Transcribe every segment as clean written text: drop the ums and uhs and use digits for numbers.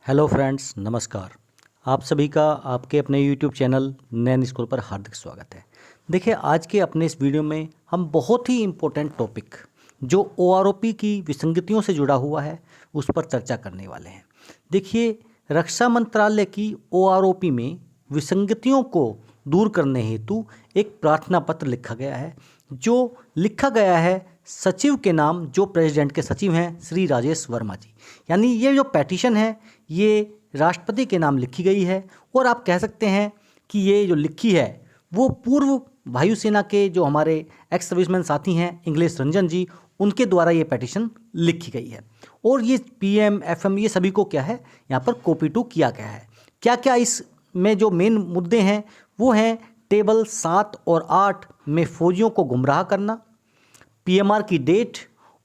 Hello friends, नमस्कार। आप सभी का आपके अपने यूट्यूब चैनल नैन स्कूल पर हार्दिक स्वागत है। देखिए, आज के अपने इस वीडियो में हम बहुत ही इम्पोर्टेंट टॉपिक जो ओआरओपी की विसंगतियों से जुड़ा हुआ है उस पर चर्चा करने वाले हैं। देखिए, रक्षा मंत्रालय की ओआरओपी में विसंगतियों को दूर करने हेतु एक प्रार्थना पत्र लिखा गया है, जो लिखा गया है सचिव के नाम, जो प्रेसिडेंट के सचिव हैं श्री राजेश वर्मा जी। यानी ये जो पेटिशन है ये राष्ट्रपति के नाम लिखी गई है, और आप कह सकते हैं कि ये जो लिखी है वो पूर्व वायुसेना के जो हमारे एक्स सर्विसमैन साथी हैं इंग्लिश रंजन जी, उनके द्वारा ये पेटिशन लिखी गई है। और ये पीएम एफएम ये सभी को क्या है यहाँ पर कॉपी टू किया गया है। क्या क्या इसमें जो मेन मुद्दे हैं वो हैं टेबल 7 और 8 में फौजियों को गुमराह करना, पीएमआर की डेट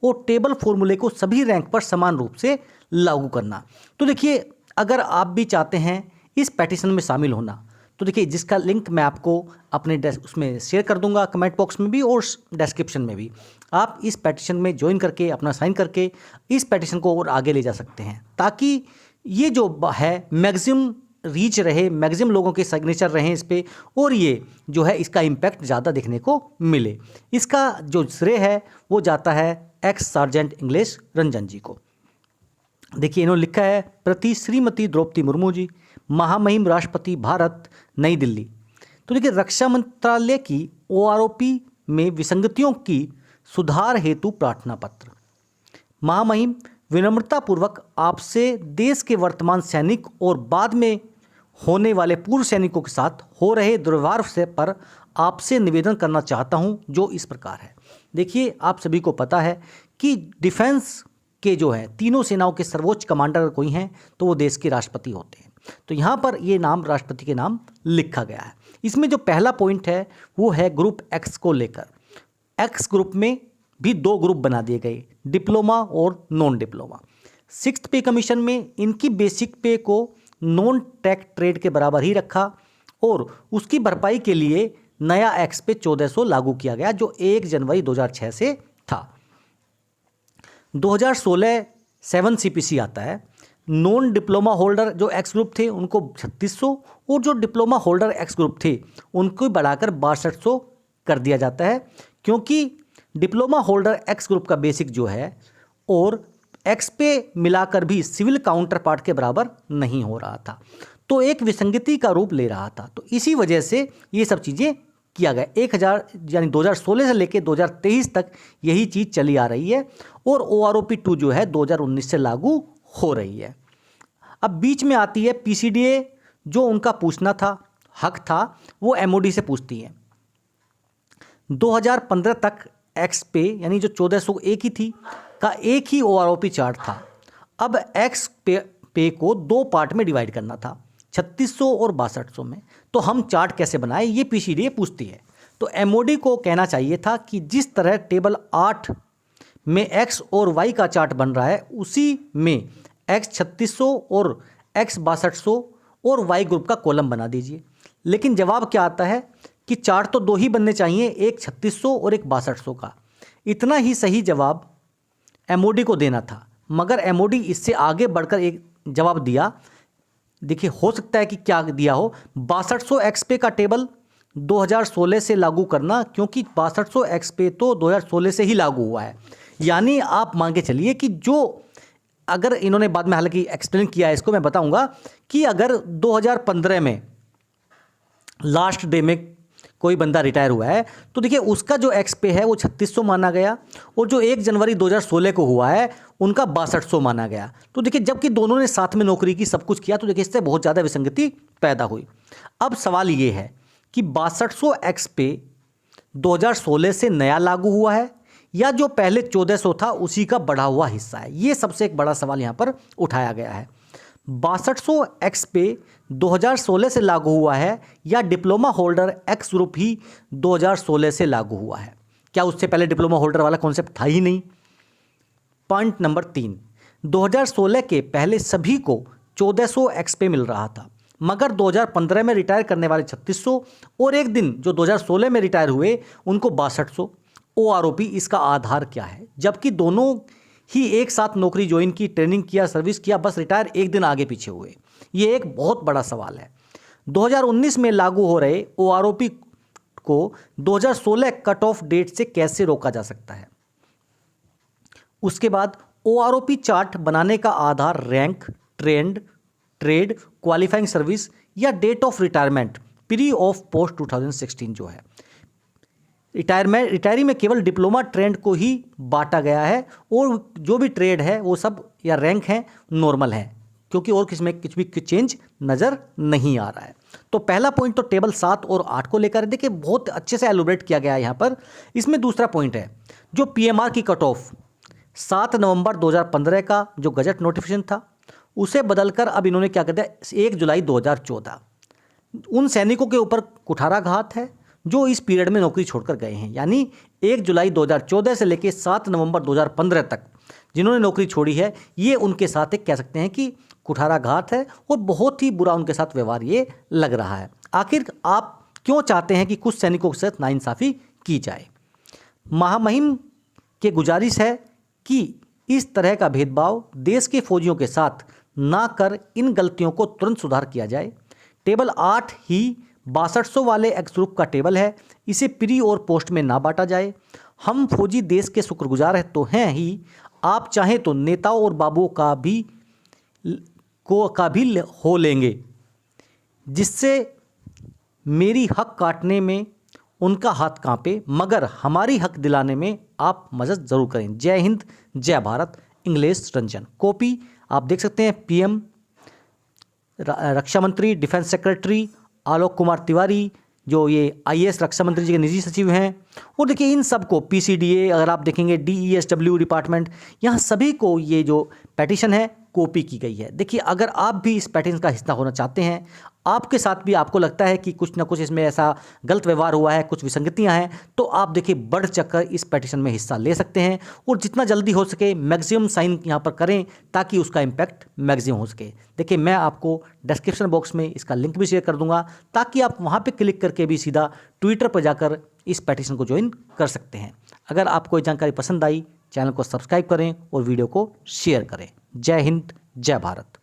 और टेबल फॉर्मूले को सभी रैंक पर समान रूप से लागू करना। तो देखिए, अगर आप भी चाहते हैं इस पेटिशन में शामिल होना तो देखिए, जिसका लिंक मैं आपको अपने उसमें शेयर कर दूंगा कमेंट बॉक्स में भी और डिस्क्रिप्शन में भी। आप इस पेटिशन में ज्वाइन करके अपना साइन करके इस पेटिशन को और आगे ले जा सकते हैं, ताकि ये जो है मैक्सिमम रीच रहे, मैक्सिमम लोगों के सिग्नेचर रहें इस पर, और ये जो है इसका इम्पैक्ट ज़्यादा देखने को मिले। इसका जो श्रेय है वो जाता है एक्स सार्जेंट इंग्लिश रंजन जी को। देखिए, इन्होंने लिखा है प्रति श्रीमती द्रौपदी मुर्मू जी, महामहिम राष्ट्रपति भारत, नई दिल्ली। तो देखिए, रक्षा मंत्रालय की ओआरओपी में विसंगतियों की सुधार हेतु प्रार्थना पत्र। महामहिम, विनम्रतापूर्वक आपसे देश के वर्तमान सैनिक और बाद में होने वाले पूर्व सैनिकों के साथ हो रहे दुर्व्यवहार से पर आपसे निवेदन करना चाहता हूं, जो इस प्रकार है। देखिए, आप सभी को पता है कि डिफेंस के जो है तीनों सेनाओं के सर्वोच्च कमांडर कोई हैं तो वो देश के राष्ट्रपति होते हैं। तो यहाँ पर ये नाम राष्ट्रपति के नाम लिखा गया है। इसमें जो पहला पॉइंट है वो है ग्रुप एक्स को लेकर। एक्स ग्रुप में भी 2 ग्रुप बना दिए गए, डिप्लोमा और नॉन डिप्लोमा। 6th पे कमीशन में इनकी बेसिक पे को नॉन टेक ट्रेड के बराबर ही रखा, और उसकी भरपाई के लिए नया एक्स पे 1400 लागू किया गया, जो 1 जनवरी 2006 से था। 2016 7 CPC आता है। नॉन डिप्लोमा होल्डर जो एक्स ग्रुप थे उनको 3600, और जो डिप्लोमा होल्डर एक्स ग्रुप थे उनको बढ़ाकर 6200 कर दिया जाता है, क्योंकि डिप्लोमा होल्डर एक्स ग्रुप का बेसिक जो है और एक्स पे मिलाकर भी सिविल काउंटर पार्ट के बराबर नहीं हो रहा था, तो एक विसंगति का रूप ले रहा था। तो इसी वजह से ये सब चीज़ें किया गया। 1000 यानी 2016 से लेकर 2023 तक यही चीज़ चली आ रही है, और OROP 2 जो है 2019 से लागू हो रही है। अब बीच में आती है PCDA, जो उनका पूछना था, हक था, वो MOD से पूछती है। 2015 तक एक्स पे यानी जो 1401 ही थी का एक ही OROP चार्ट था। अब एक्स पे को 2 पार्ट में डिवाइड करना था, 3600 और 6200 में। तो हम चार्ट कैसे बनाए, ये PCDA पूछती है। तो MOD को कहना चाहिए था कि जिस तरह टेबल 8 में एक्स और वाई का चार्ट बन रहा है, उसी में एक्स 3600 और एक्स 6200 और वाई ग्रुप का कॉलम बना दीजिए। लेकिन जवाब क्या आता है कि चार्ट तो 2 ही बनने चाहिए, एक 3600 और एक 6200 का। इतना ही सही जवाब MOD को देना था, मगर MOD इससे आगे बढ़कर एक जवाब दिया। देखिए, हो सकता है कि क्या दिया हो, 6200 एक्सपे का टेबल 2016 से लागू करना, क्योंकि 6200 एक्सपे तो 2016 से ही लागू हुआ है। यानी आप मान के चलिए कि जो, अगर इन्होंने बाद में हालांकि एक्सप्लेन किया है इसको, मैं बताऊंगा कि अगर 2015 में लास्ट डे में कोई बंदा रिटायर हुआ है तो देखिए उसका जो एक्स पे है वो 3600 माना गया, और जो 1 जनवरी 2016 को हुआ है उनका 6200 माना गया। तो देखिए, जबकि दोनों ने साथ में नौकरी की, सब कुछ किया, तो देखिए इससे बहुत ज़्यादा विसंगति पैदा हुई। अब सवाल ये है कि 6200 एक्स पे 2016 से नया लागू हुआ है, या जो पहले 1400 था उसी का बढ़ा हुआ हिस्सा है। ये सबसे एक बड़ा सवाल यहाँ पर उठाया गया है। 6200 एक्स पे 2016 से लागू हुआ है, या डिप्लोमा होल्डर एक्स ग्रुप ही 2016 से लागू हुआ है? क्या उससे पहले डिप्लोमा होल्डर वाला कॉन्सेप्ट था ही नहीं? पॉइंट नंबर 3, 2016 के पहले सभी को 1400 एक्स पे मिल रहा था, मगर 2015 में रिटायर करने वाले 3600 और एक दिन जो 2016 में रिटायर हुए उनको 6200। OROP इसका आधार क्या है? जबकि दोनों ही एक साथ नौकरी ज्वाइन की, ट्रेनिंग किया, सर्विस किया, बस रिटायर एक दिन आगे पीछे हुए? ये एक बहुत बड़ा सवाल है। 2019 में लागू हो रहे OROP को 2016 कट ऑफ डेट से कैसे रोका जा सकता है? उसके बाद OROP चार्ट बनाने का आधार रैंक, ट्रेड, क्वालिफाइंग सर्विस या date of retirement, pre of post 2016 जो है। रिटायरी में केवल डिप्लोमा ट्रेंड को ही बांटा गया है और जो भी ट्रेड है वो सब या रैंक है नॉर्मल है, क्योंकि और किसमें कुछ भी चेंज नज़र नहीं आ रहा है। तो पहला पॉइंट तो टेबल 7 और 8 को लेकर देखिए बहुत अच्छे से एलोबरेट किया गया है यहाँ पर। इसमें दूसरा पॉइंट है जो PMR की कट ऑफ 7 नवंबर 2015 का जो गजट नोटिफिकेशन था उसे बदलकर अब इन्होंने क्या कर दिया 1 जुलाई 2014 उन सैनिकों के ऊपर कुठाराघात है जो इस पीरियड में नौकरी छोड़कर गए हैं। यानी 1 जुलाई 2014 से लेकर 7 नवंबर 2015 तक जिन्होंने नौकरी छोड़ी है ये उनके साथ एक कह सकते हैं कि कुठाराघात है और बहुत ही बुरा उनके साथ व्यवहार ये लग रहा है। आखिर आप क्यों चाहते हैं कि कुछ सैनिकों के साथ नाइंसाफ़ी की जाए? महामहिम के गुजारिश है कि इस तरह का भेदभाव देश के फौजियों के साथ ना कर इन गलतियों को तुरंत सुधार किया जाए। टेबल 8 ही 6200 वाले एक्स ग्रुप का टेबल है, इसे प्री और पोस्ट में ना बांटा जाए। हम फौजी देश के शुक्रगुजार है तो हैं ही, आप चाहें तो नेताओं और बाबुओं का भी हो लेंगे, जिससे मेरी हक काटने में उनका हाथ कांपे, मगर हमारी हक दिलाने में आप मदद ज़रूर करें। जय हिंद, जय भारत। इंग्लिश रंजन। कॉपी आप देख सकते हैं PM, रक्षा मंत्री, डिफेंस सेक्रेटरी आलोक कुमार तिवारी, जो ये IAS रक्षा मंत्री जी के निजी सचिव हैं। और देखिए इन सबको PCDA, अगर आप देखेंगे DESW डिपार्टमेंट, यहाँ सभी को ये जो पेटिशन है कॉपी की गई है। देखिए अगर आप भी इस पेटिशन का हिस्सा होना चाहते हैं, आपके साथ भी आपको लगता है कि कुछ ना कुछ इसमें ऐसा गलत व्यवहार हुआ है, कुछ विसंगतियां हैं, तो आप देखिए बढ़ चढ़कर इस पेटिशन में हिस्सा ले सकते हैं और जितना जल्दी हो सके मैक्सिमम साइन यहाँ पर करें ताकि उसका इम्पैक्ट मैक्सिमम हो सके। देखिए मैं आपको डिस्क्रिप्शन बॉक्स में इसका लिंक भी शेयर कर दूंगा ताकि आप वहाँ पर क्लिक करके भी सीधा ट्विटर पर जाकर इस पेटिशन को ज्वाइन कर सकते हैं। अगर आपको ये जानकारी पसंद आई, चैनल को सब्सक्राइब करें और वीडियो को शेयर करें। जय हिंद, जय भारत।